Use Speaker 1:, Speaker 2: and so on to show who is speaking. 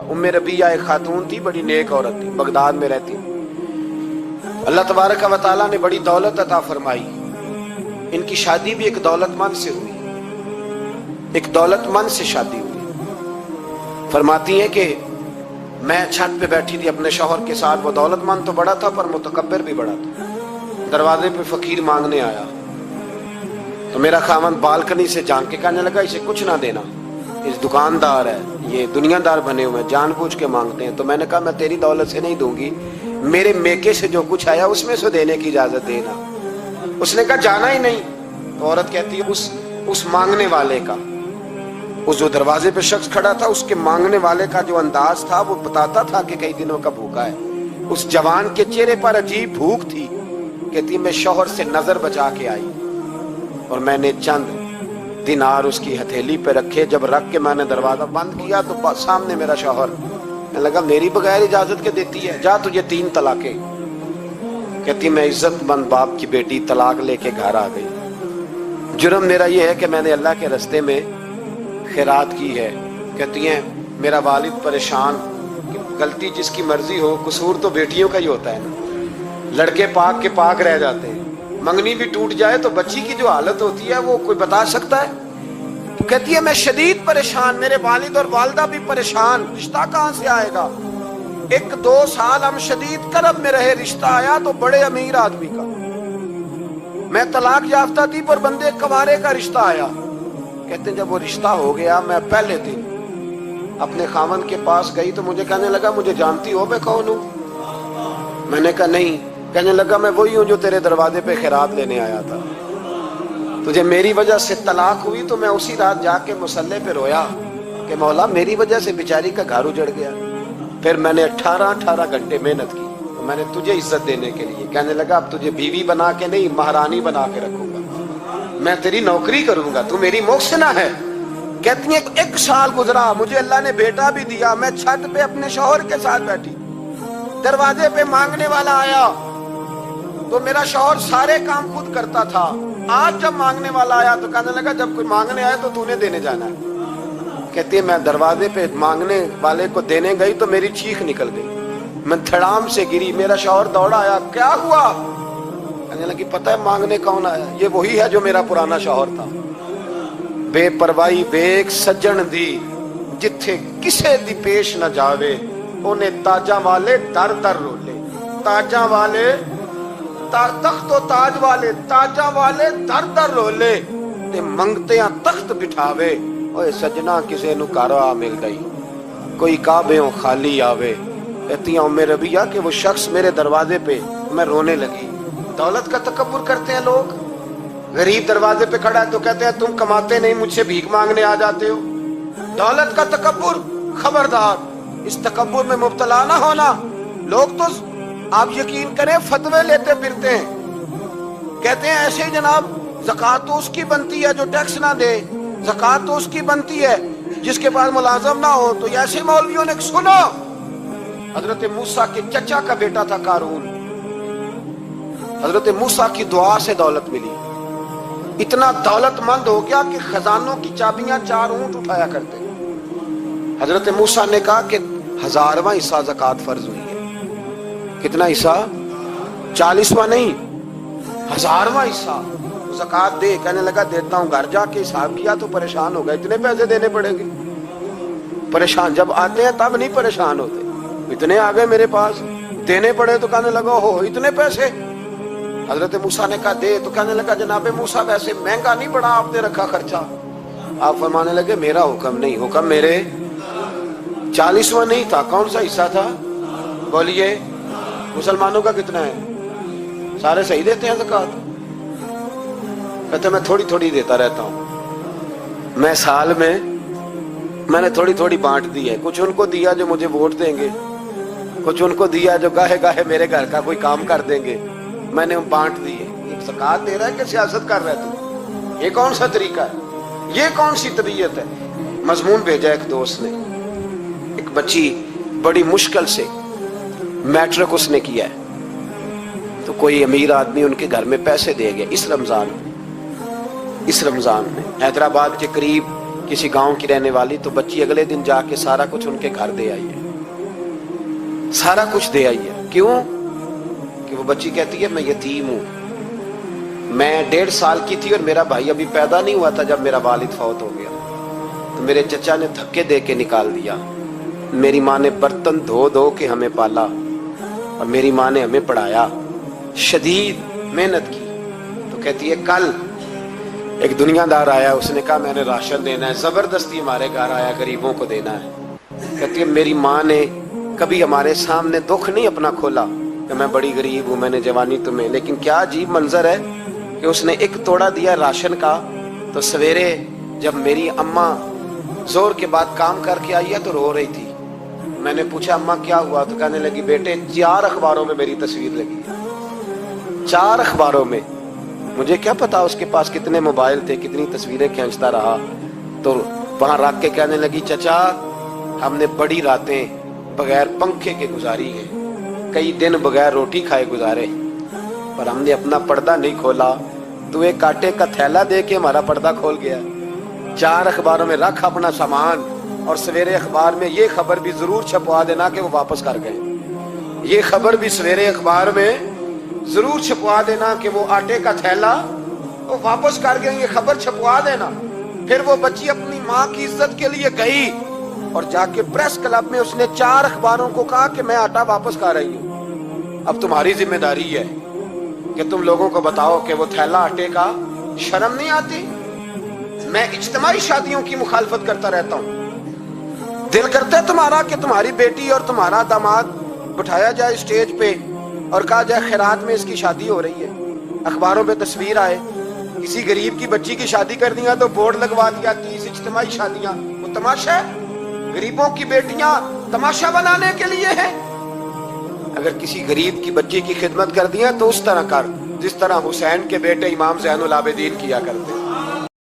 Speaker 1: उम्मे रबिया एक खातून थी, बड़ी नेक औरत थी, बगदाद में रहती। अल्लाह तबारक व तआला ने बड़ी दौलत अता फरमाई। इनकी शादी भी एक दौलतमंद से हुई, एक दौलतमंद से शादी हुई। फरमाती हैं कि मैं छत पे बैठी थी अपने शौहर के साथ। वो दौलतमंद तो बड़ा था पर मुतकब्बिर भी बड़ा था। दरवाजे पे फकीर मांगने आया तो मेरा खामन बालकनी से झांक के कहने लगा, इसे कुछ ना देना, इस दुकानदार है, ये दुनियादार बने हुए हैं, जानबूझ के मांगते हैं। तो मैंने कहा मैं तेरी दौलत से नहीं दूंगी, मेरे मेके से जो कुछ आया उसमें से देने की इजाजत देना। उसने कहा जाना ही नहीं। तो औरत कहती है उस मांगने वाले का, उस जो दरवाजे पे शख्स खड़ा था, उसके मांगने वाले का जो अंदाज था वो बताता था कि कई दिनों का भूखा है। उस जवान के चेहरे पर अजीब भूख थी। कहती मैं शौहर से नजर बचा के आई और मैंने चंद दिनार उसकी हथेली पे रखे। जब रख के मैंने दरवाजा बंद किया तो सामने मेरा शौहर। मैं लगा मेरी बगैर इजाजत के देती है, जा तुझे 3 तलाके। कहती मैं इज्जतमंद बाप की बेटी तलाक लेके घर आ गई। जुर्म मेरा ये है कि मैंने अल्लाह के रास्ते में खैरात की है। कहती हैं मेरा वालिद परेशान, गलती जिसकी मर्जी हो, कसूर तो बेटियों का ही होता है ना। लड़के पाक के पाक रह जाते हैं, मंगनी भी टूट जाए तो बच्ची की जो हालत होती है वो कोई बता सकता है। तो कहती है मैं शदीद परेशान, मेरे वालिद और वालदा भी परेशान, रिश्ता कहां से आएगा। 1-2 साल हम शदीद करब में रहे, रिश्ता आया तो बड़े अमीर आदमी का। मैं तलाक याफ्ता थी पर बंदे कवारे का रिश्ता आया। कहते जब वो रिश्ता हो गया, मैं पहले दिन अपने खामन के पास गई तो मुझे कहने लगा मुझे जानती हो मैं कौन हूं। मैंने कहा नहीं। कहने लगा मैं वही हूं जो तेरे दरवाजे पे खैरात लेने आया था। तुझे मेरी वजह से तलाक हुई तो मैं उसी रात जाके मुसल्ले पे रोया कि मौला मेरी वजह से बेचारी का घर उजड़ गया। फिर मैंने 18 घंटे मेहनत की तो मैंने तुझे इज्जत देने के लिए। कहने लगा अब तुझे बीवी बना के नहीं महारानी बना के रखूंगा, मैं तेरी नौकरी करूंगा, तू मेरी मोहसिना है। कहती है 1 साल गुजरा, मुझे अल्लाह ने बेटा भी दिया। मैं छत पे अपने शौहर के साथ बैठी, दरवाजे पे मांगने वाला आया तो मेरा शौहर सारे काम खुद करता था। आज जब मांगने वाला आया तो कहने लगा जब कोई मांगने आया तो तूने देने जाना है। कहती है मैं दरवाजे पे मांगने वाले को देने गई तो मेरी चीख निकल गई, मैं धड़ाम से गिरी। मेरा शौहर दौड़ा आया, क्या हुआ। कहने लगी पता है मांगने कौन आया, ये वही है जो मेरा पुराना शौहर था। बेपरवाही वेख सज्जन दी, जिथे किसे दी पेश न जावे, उन्हें ताजा वाले दर दर रोले। ताजा वाले तख्तो ताज वाले, ताजा वाले दर दर रोले, ते मंगते तख्त बिठावे। ओए सजना किसे नु घर आ मिल गई, कोई काबेओं खाली आवे। कहती हूं मेरे रबिया कि वो शख्स मेरे दरवाजे पे, मैं रोने लगी। दौलत का तकब्बुर करते हैं लोग। गरीब दरवाजे पे खड़ा है तो कहते हैं तुम कमाते नहीं, मुझसे भीख मांगने आ जाते हो। दौलत का तकब्बुर, खबरदार इस तकब्बुर में मुब्तला ना होना। लोग तो आप यकीन करें फतवे लेते फिरते हैं, कहते हैं ऐसे ही जनाब ज़कात तो उसकी बनती है जो टैक्स ना दे, ज़कात तो उसकी बनती है जिसके पास मुलाजम ना हो। तो ऐसे मौलवियों ने सुनो, हजरत मूसा के चचा का बेटा था कारून, हजरत मूसा की दुआ से दौलत मिली। इतना दौलतमंद हो गया कि खजानों की चाबियां 4 ऊंट उठाया करते। हजरत मूसा ने कहा कि 1000वां हिस्सा ज़कात फर्ज हुई है। कितना हिस्सा? 40वां नहीं, 1000वां हिस्सा ज़कात दे। कहने लगा देता हूं। घर जाके हिसाब किया तो परेशान हो गए, इतने पैसे देने पड़ेंगे। परेशान जब आते हैं तब नहीं परेशान होते, इतने आ गए मेरे पास, देने पड़े तो कहने लगा हो इतने पैसे। हजरत मूसा ने कहा दे, तो कहने लगा जनाबे मूसा वैसे महंगा नहीं पड़ा आपने रखा खर्चा। आप फरमाने लगे मेरा हुक्म नहीं, हुक्म मेरे 40वां नहीं था। कौन सा हिस्सा था बोलिए? मुसलमानों का कितना है? सारे सही देते हैं ज़कात? कहते मैं थोड़ी थोड़ी देता रहता हूं, मैं साल में मैंने थोड़ी थोड़ी बांट दी है। कुछ उनको दिया जो मुझे वोट देंगे, कुछ उनको दिया जो गाहे गाहे मेरे घर का कोई काम कर देंगे, मैंने बांट दी है। एक ज़कात दे रहा है कि सियासत कर रहा है तू? ये कौन सा तरीका है, ये कौन सी तबीयत है? मजमून भेजा एक दोस्त ने, एक बच्ची बड़ी मुश्किल से मैट्रिक उसने किया है, तो कोई अमीर आदमी उनके घर में पैसे दे गया इस रमजान में। हैदराबाद के करीब किसी गांव की रहने वाली, तो बच्ची अगले दिन जाके सारा कुछ उनके घर दे आई है, सारा कुछ दे आई है। क्यों? कि वो बच्ची कहती है मैं यतीम हूं, मैं 1.5 साल की थी और मेरा भाई अभी पैदा नहीं हुआ था जब मेरा वालिद फौत हो गया, तो मेरे चचा ने धक्के दे के निकाल दिया। मेरी माँ ने बर्तन धो धो के हमें पाला और मेरी माँ ने हमें पढ़ाया, शदीद मेहनत की। तो कहती है कल एक दुनियादार आया, उसने कहा मैंने राशन देना है, जबरदस्ती हमारे घर आया, गरीबों को देना है। कहती है मेरी माँ ने कभी हमारे सामने दुख नहीं अपना खोला कि मैं बड़ी गरीब हूँ, मैंने जवानी तुम्हें, लेकिन क्या अजीब मंजर है कि उसने एक तोड़ा दिया राशन का, तो सवेरे जब मेरी अम्मा जोर के बाद काम करके आई है तो रो रही थी। मैंने पूछा अम्मा क्या हुआ, तो कहने लगी बेटे 4 अखबारों में मेरी तस्वीर लगी है, 4 अखबारों में। मुझे क्या पता उसके पास कितने मोबाइल थे, कितनी तस्वीरें खींचता रहा। तो वहां रख के कहने लगी चचा हमने बड़ी रातें बगैर पंखे के गुजारी है, कई दिन बगैर रोटी खाए गुजारे, पर हमने अपना पर्दा नहीं खोला, तू एक कांटे का थैला दे के हमारा पर्दा खोल गया। 4 अखबारों में रख अपना सामान, और सवेरे अखबार में ये खबर भी जरूर छपवा देना कि वो वापस कर गए। ये खबर भी सवेरे अखबार में जरूर छपवा देना कि वो आटे का थैला वो वापस कर गए, ये खबर छपवा देना। फिर वो बच्ची अपनी माँ की इज्जत के लिए गई और जाके प्रेस क्लब में उसने 4 अखबारों को कहा कि मैं आटा वापस कर रही हूँ। अब तुम्हारी जिम्मेदारी है कि तुम लोगों को बताओ कि वो थैला आटे का, शर्म नहीं आती? मैं इज्तिमाई शादियों की मुखालफत करता रहता हूँ, दिल करता है तुम्हारा कि तुम्हारी बेटी और तुम्हारा दामाद बिठाया जाए स्टेज पे और कहा जाए खैरात में इसकी शादी हो रही है, अखबारों पे तस्वीर आए, किसी गरीब की बच्ची की शादी कर दिया तो बोर्ड लगवा दिया 30 इज्तिमाई शादियां। वो तमाशा है, गरीबों की बेटियां तमाशा बनाने के लिए है। अगर किसी गरीब की बच्ची की खिदमत कर दिया तो उस तरह कर जिस तरह हुसैन के बेटे इमाम ज़ैनुल आबिदीन किया करते।